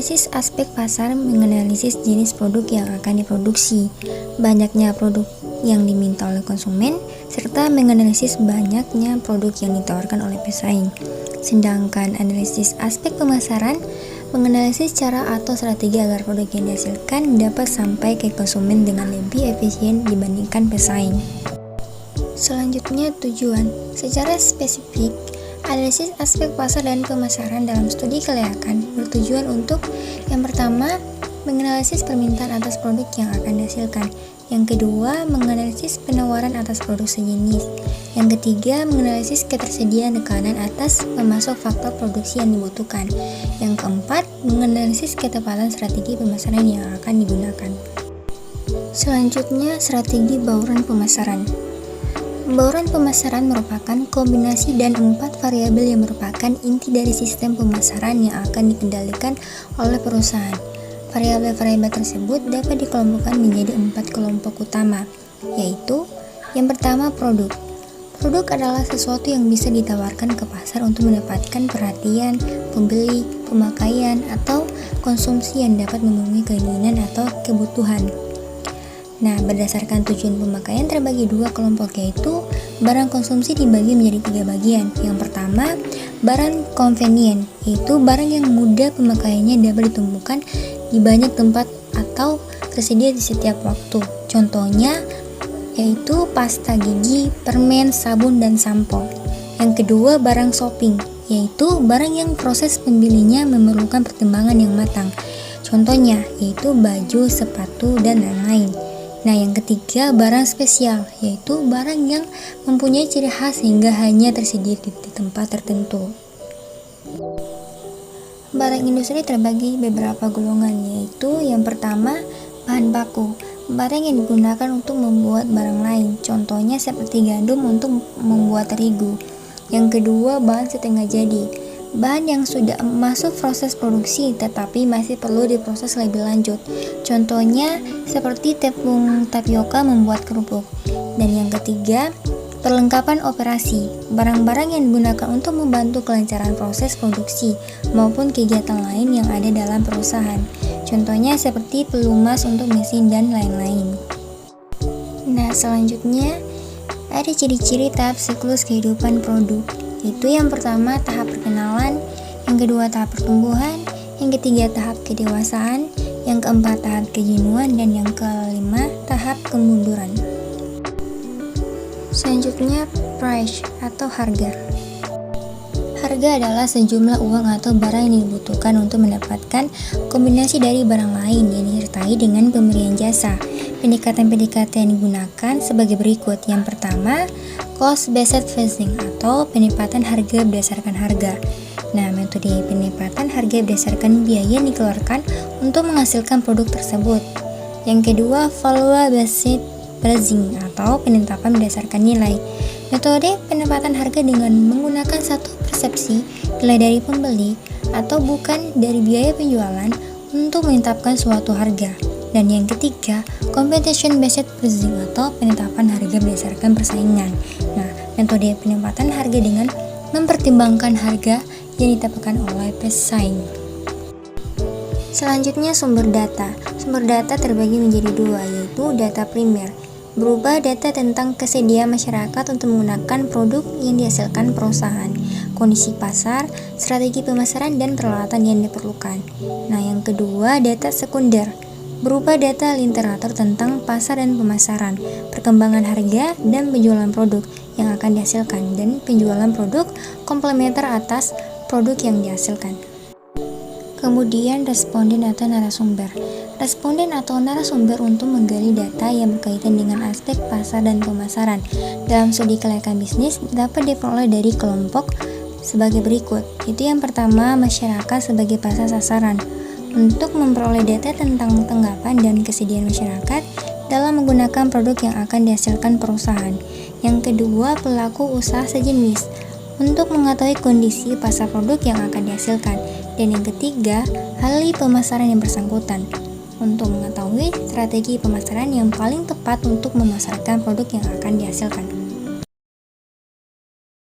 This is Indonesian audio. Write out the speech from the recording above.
Menganalisis aspek pasar menganalisis jenis produk yang akan diproduksi, banyaknya produk yang diminta oleh konsumen, serta menganalisis banyaknya produk yang ditawarkan oleh pesaing. Sedangkan analisis aspek pemasaran menganalisis cara atau strategi agar produk yang dihasilkan dapat sampai ke konsumen dengan lebih efisien dibandingkan pesaing. Selanjutnya, tujuan. Secara spesifik, analisis aspek pasar dan pemasaran dalam studi kelayakan bertujuan untuk yang pertama, menganalisis permintaan atas produk yang akan dihasilkan. Yang kedua, menganalisis penawaran atas produk sejenis. Yang ketiga, menganalisis ketersediaan tekanan atas pemasok faktor produksi yang dibutuhkan. Yang keempat, menganalisis ketepatan strategi pemasaran yang akan digunakan. Selanjutnya, strategi bauran pemasaran. Bauran pemasaran merupakan kombinasi dan 4 variabel yang merupakan inti dari sistem pemasaran yang akan dikendalikan oleh perusahaan. Variabel-variabel tersebut dapat dikelompokkan menjadi 4 kelompok utama, yaitu yang pertama produk. Produk adalah sesuatu yang bisa ditawarkan ke pasar untuk mendapatkan perhatian pembeli, pemakaian, atau konsumsi yang dapat memenuhi keinginan atau kebutuhan. Nah, berdasarkan tujuan pemakaian terbagi 2 kelompok, yaitu barang konsumsi dibagi menjadi 3 bagian. Yang pertama, barang convenient, yaitu barang yang mudah pemakaiannya dapat ditemukan di banyak tempat atau tersedia di setiap waktu. Contohnya yaitu pasta gigi, permen, sabun, dan sampo. Yang kedua, barang shopping, yaitu barang yang proses pembelinya memerlukan pertimbangan yang matang. Contohnya yaitu baju, sepatu, dan lain-lain. Nah, yang ketiga, barang spesial, yaitu barang yang mempunyai ciri khas sehingga hanya tersedia di tempat tertentu. Barang industri terbagi beberapa golongan, yaitu yang pertama, bahan baku, barang yang digunakan untuk membuat barang lain, contohnya seperti gandum untuk membuat terigu. Yang kedua, bahan setengah jadi, bahan yang sudah masuk proses produksi tetapi masih perlu diproses lebih lanjut, contohnya seperti tepung tapioka membuat kerupuk. Dan yang ketiga, perlengkapan operasi, barang-barang yang digunakan untuk membantu kelancaran proses produksi maupun kegiatan lain yang ada dalam perusahaan, contohnya seperti pelumas untuk mesin dan lain-lain. Nah, selanjutnya ada ciri-ciri tahap siklus kehidupan produk, yaitu yang pertama tahap perkenalan, yang kedua tahap pertumbuhan, yang ketiga tahap kedewasaan, yang keempat tahap kejenuhan, dan yang kelima tahap kemunduran. Selanjutnya, price atau harga. Harga adalah sejumlah uang atau barang yang dibutuhkan untuk mendapatkan kombinasi dari barang lain yang disertai dengan pemberian jasa. Pendekatan-pendekatan yang digunakan sebagai berikut. Yang pertama, cost-based pricing atau penempatan harga berdasarkan harga. Nah, metode penempatan harga berdasarkan biaya yang dikeluarkan untuk menghasilkan produk tersebut. Yang kedua, value-based pricing atau penetapan berdasarkan nilai. Metode penempatan harga dengan menggunakan satu persepsi nilai dari pembeli atau bukan dari biaya penjualan untuk menetapkan suatu harga. Dan yang ketiga, competition based pricing atau penetapan harga berdasarkan persaingan. Nah, metode penempatan harga dengan mempertimbangkan harga yang ditetapkan oleh pesaing. Selanjutnya, sumber data. Sumber data terbagi menjadi 2, yaitu data primer, berupa data tentang kesediaan masyarakat untuk menggunakan produk yang dihasilkan perusahaan, kondisi pasar, strategi pemasaran, dan peralatan yang diperlukan. Nah, yang kedua, data sekunder, berupa data literatur tentang pasar dan pemasaran, perkembangan harga, dan penjualan produk yang akan dihasilkan, dan penjualan produk komplementer atas produk yang dihasilkan. Kemudian, responden atau narasumber. Responden atau narasumber untuk menggali data yang berkaitan dengan aspek pasar dan pemasaran dalam studi kelayakan bisnis dapat diperoleh dari kelompok sebagai berikut. Itu yang pertama, masyarakat sebagai pasar sasaran, untuk memperoleh data tentang tanggapan dan kesediaan masyarakat dalam menggunakan produk yang akan dihasilkan perusahaan. Yang kedua, pelaku usaha sejenis, untuk mengetahui kondisi pasar produk yang akan dihasilkan. Dan yang ketiga, ahli pemasaran yang bersangkutan, untuk mengetahui strategi pemasaran yang paling tepat untuk memasarkan produk yang akan dihasilkan.